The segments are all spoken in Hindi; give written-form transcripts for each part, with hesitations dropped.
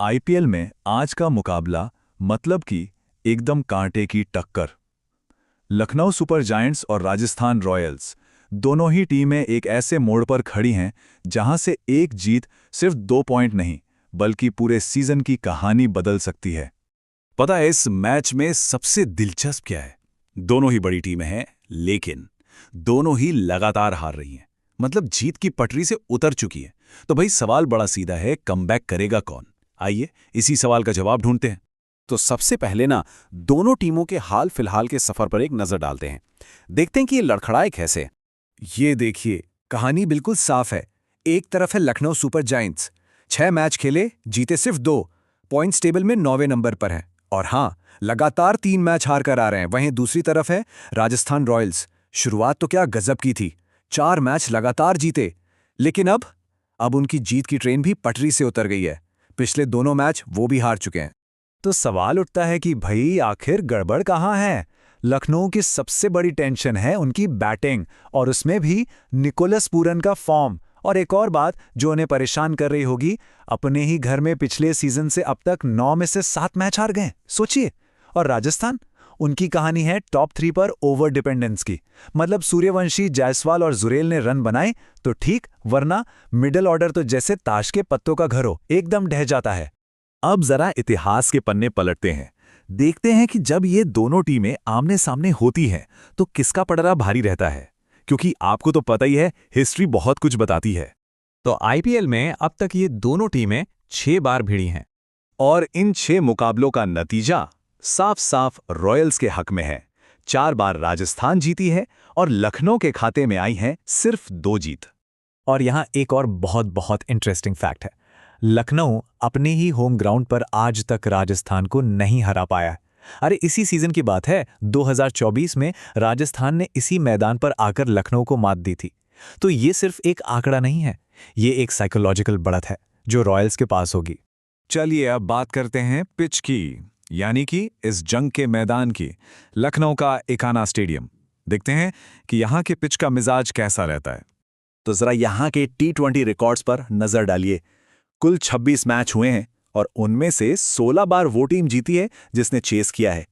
आईपीएल में आज का मुकाबला मतलब कि एकदम कांटे की टक्कर। लखनऊ सुपर जायंट्स और राजस्थान रॉयल्स दोनों ही टीमें एक ऐसे मोड़ पर खड़ी हैं जहां से एक जीत सिर्फ 2 पॉइंट नहीं बल्कि पूरे सीजन की कहानी बदल सकती है। पता है इस मैच में सबसे दिलचस्प क्या है? दोनों ही बड़ी टीमें हैं, लेकिन दोनों ही लगातार हार रही हैं। मतलब जीत की पटरी से उतर चुकी है। तो भाई सवाल बड़ा सीधा है, कमबैक करेगा कौन? आइए इसी सवाल का जवाब ढूंढते हैं। तो सबसे पहले ना दोनों टीमों के हाल फिलहाल के सफर पर एक नजर डालते हैं। देखते हैं कि ये लड़खड़ाए कैसे। ये देखिए, कहानी बिल्कुल साफ है। एक तरफ है लखनऊ सुपर जायंट्स, 6 मैच खेले, जीते सिर्फ 2, पॉइंट्स टेबल में 9वें नंबर पर है। और हाँ, लगातार 3 मैच हार कर आ रहे हैं। वहीं दूसरी तरफ है राजस्थान रॉयल्स। शुरुआत तो क्या गजब की थी, 4 मैच लगातार जीते, लेकिन अब उनकी जीत की ट्रेन भी पटरी से उतर गई है। पिछले दोनों मैच वो भी हार चुके हैं। तो सवाल उठता है कि भाई आखिर गड़बड़ कहाँ है। लखनऊ की सबसे बड़ी टेंशन है उनकी बैटिंग, और उसमें भी निकोलस पूरन का फॉर्म। और एक और बात जो उन्हें परेशान कर रही होगी, अपने ही घर में पिछले सीजन से अब तक 9 में से 7 मैच हार गए, सोचिए। और राजस्थान, उनकी कहानी है टॉप 3 पर ओवर डिपेंडेंस की। मतलब सूर्यवंशी, जायसवाल और जुरेल ने रन बनाए तो ठीक, वरना मिडिल ऑर्डर तो जैसे ताश के पत्तों का घर हो, एकदम ढह जाता है। अब जरा इतिहास के पन्ने पलटते हैं। देखते हैं कि जब ये दोनों टीमें आमने सामने होती हैं तो किसका पलड़ा भारी रहता है। क्योंकि आपको तो पता ही है, हिस्ट्री बहुत कुछ बताती है। तो आईपीएल में अब तक ये दोनों टीमें 6 बार भिड़ी हैं। और इन 6 मुकाबलों का नतीजा साफ साफ रॉयल्स के हक में है। 4 बार राजस्थान जीती है और लखनऊ के खाते में आई हैं सिर्फ 2 जीत। और यहाँ एक और बहुत बहुत इंटरेस्टिंग फैक्ट है। लखनऊ अपने ही होम ग्राउंड पर आज तक राजस्थान को नहीं हरा पाया है। अरे इसी सीजन की बात है, 2024 में राजस्थान ने इसी मैदान पर आकर लखनऊ को मात दी थी। तो ये सिर्फ एक आंकड़ा नहीं है, ये एक साइकोलॉजिकल बढ़त है जो रॉयल्स के पास होगी। चलिए अब बात करते हैं पिच की, यानी कि इस जंग के मैदान की। लखनऊ का इकाना स्टेडियम। देखते हैं कि यहाँ के पिच का मिजाज कैसा रहता है। तो जरा यहाँ के T20 रिकॉर्ड्स पर नजर डालिए। कुल 26 मैच हुए हैं और उनमें से 16 बार वो टीम जीती है जिसने चेस किया है।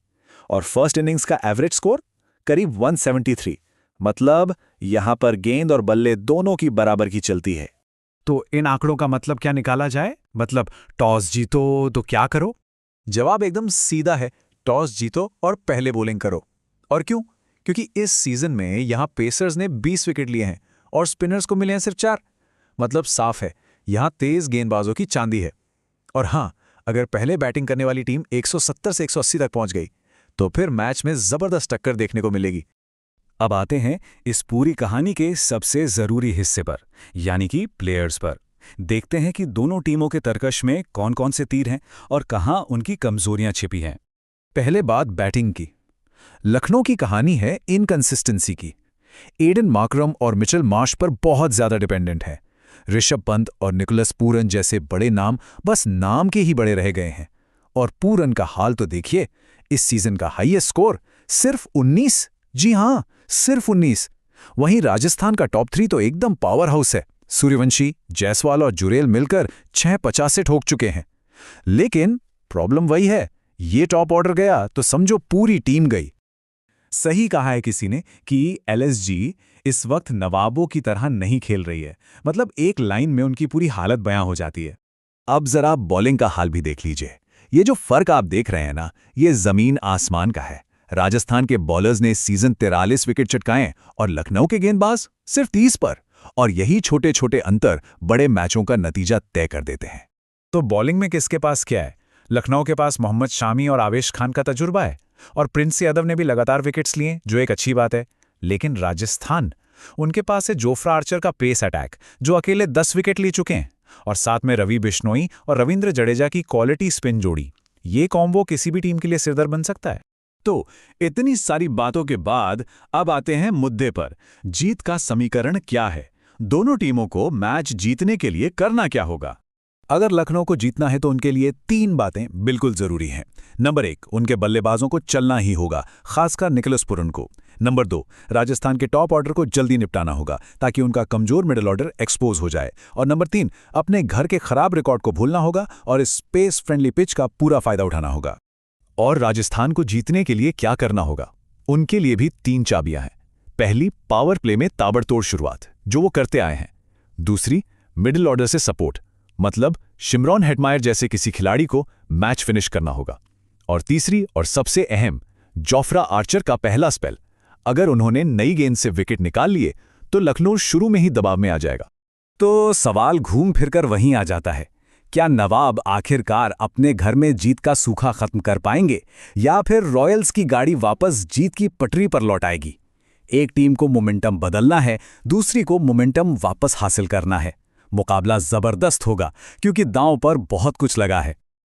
और फर्स्ट इनिंग्स का एवरेज स्कोर करीब 173। मतलब यहां पर गेंद और बल्ले दोनों की बराबर की चलती है। तो इन आंकड़ों का मतलब क्या निकाला जाए? मतलब टॉस जीतो तो क्या करो? जवाब एकदम सीधा है, टॉस जीतो और पहले बॉलिंग करो। और क्यों? क्योंकि इस सीजन में यहां पेसर्स ने 20 विकेट लिए हैं और स्पिनर्स को मिले हैं सिर्फ 4। मतलब साफ है, यहां तेज गेंदबाजों की चांदी है। और हां, अगर पहले बैटिंग करने वाली टीम 170 से 180 तक पहुंच गई तो फिर मैच में जबरदस्त टक्कर देखने को मिलेगी। अब आते हैं इस पूरी कहानी के सबसे जरूरी हिस्से पर, यानी कि प्लेयर्स पर। देखते हैं कि दोनों टीमों के तरकश में कौन कौन से तीर हैं और कहां उनकी कमजोरियां छिपी हैं। पहले बात बैटिंग की। लखनऊ की कहानी है इनकंसिस्टेंसी की। एडन मार्करम और मिचेल मार्श पर बहुत ज्यादा डिपेंडेंट है। ऋषभ पंत और निकोलस पूरन जैसे बड़े नाम बस नाम के ही बड़े रह गए हैं। और पूरन का हाल तो देखिए, इस सीजन का हाईएस्ट स्कोर सिर्फ 19। जी हां, सिर्फ 19। वहीं राजस्थान का टॉप 3 तो एकदम पावर हाउस है। सूर्यवंशी, जायसवाल और जुरेल मिलकर 650 से ठोक चुके हैं। लेकिन प्रॉब्लम वही है, ये टॉप ऑर्डर गया तो समझो पूरी टीम गई। सही कहा है किसी ने कि एलएसजी इस वक्त नवाबों की तरह नहीं खेल रही है। मतलब एक लाइन में उनकी पूरी हालत बयां हो जाती है। अब जरा बॉलिंग का हाल भी देख लीजिए। ये जो फर्क आप देख रहे हैं ना, ये जमीन आसमान का है। राजस्थान के बॉलर्स ने इस सीजन 43 विकेट चटकाए और लखनऊ के गेंदबाज सिर्फ 30 पर। और यही छोटे छोटे अंतर बड़े मैचों का नतीजा तय कर देते हैं। तो बॉलिंग में किसके पास क्या है? लखनऊ के पास मोहम्मद शामी और आवेश खान का तजुर्बा है, और प्रिंस यादव ने भी लगातार विकेट्स लिए, जो एक अच्छी बात है। लेकिन राजस्थान, उनके पास है जोफ्रा आर्चर का पेस अटैक, जो अकेले 10 विकेट ले चुके हैं, और साथ में रवि बिश्नोई और रविंद्र जडेजा की क्वालिटी स्पिन जोड़ी। ये कॉम्बो किसी भी टीम के लिए सिरदर्द बन सकता है। तो इतनी सारी बातों के बाद अब आते हैं मुद्दे पर। जीत का समीकरण क्या है? दोनों टीमों को मैच जीतने के लिए करना क्या होगा? अगर लखनऊ को जीतना है तो उनके लिए 3 बातें बिल्कुल जरूरी हैं। नंबर 1, उनके बल्लेबाजों को चलना ही होगा, खासकर निकोलस पुरन को। नंबर 2, राजस्थान के टॉप ऑर्डर को जल्दी निपटाना होगा ताकि उनका कमजोर मिडिल ऑर्डर एक्सपोज हो जाए। और नंबर 3, अपने घर के खराब रिकॉर्ड को भूलना होगा और इस स्पेस फ्रेंडली पिच का पूरा फायदा उठाना होगा। और राजस्थान को जीतने के लिए क्या करना होगा? उनके लिए भी 3 चाबियां हैं। पहली, पावर प्ले में ताबड़तोड़ शुरुआत, जो वो करते आए हैं। दूसरी, मिडिल ऑर्डर से सपोर्ट, मतलब शिमरॉन हेटमायर जैसे किसी खिलाड़ी को मैच फिनिश करना होगा। और तीसरी और सबसे अहम, जोफ्रा आर्चर का पहला स्पेल। अगर उन्होंने नई गेंद से विकेट निकाल लिए तो लखनऊ शुरू में ही दबाव में आ जाएगा। तो सवाल घूम फिरकर वहीं आ जाता है, क्या नवाब आखिरकार अपने घर में जीत का सूखा खत्म कर पाएंगे या फिर रॉयल्स की गाड़ी वापस जीत की पटरी पर लौट आएगी? एक टीम को मोमेंटम बदलना है, दूसरी को मोमेंटम वापस हासिल करना है। मुकाबला जबरदस्त होगा क्योंकि दांव पर बहुत कुछ लगा है।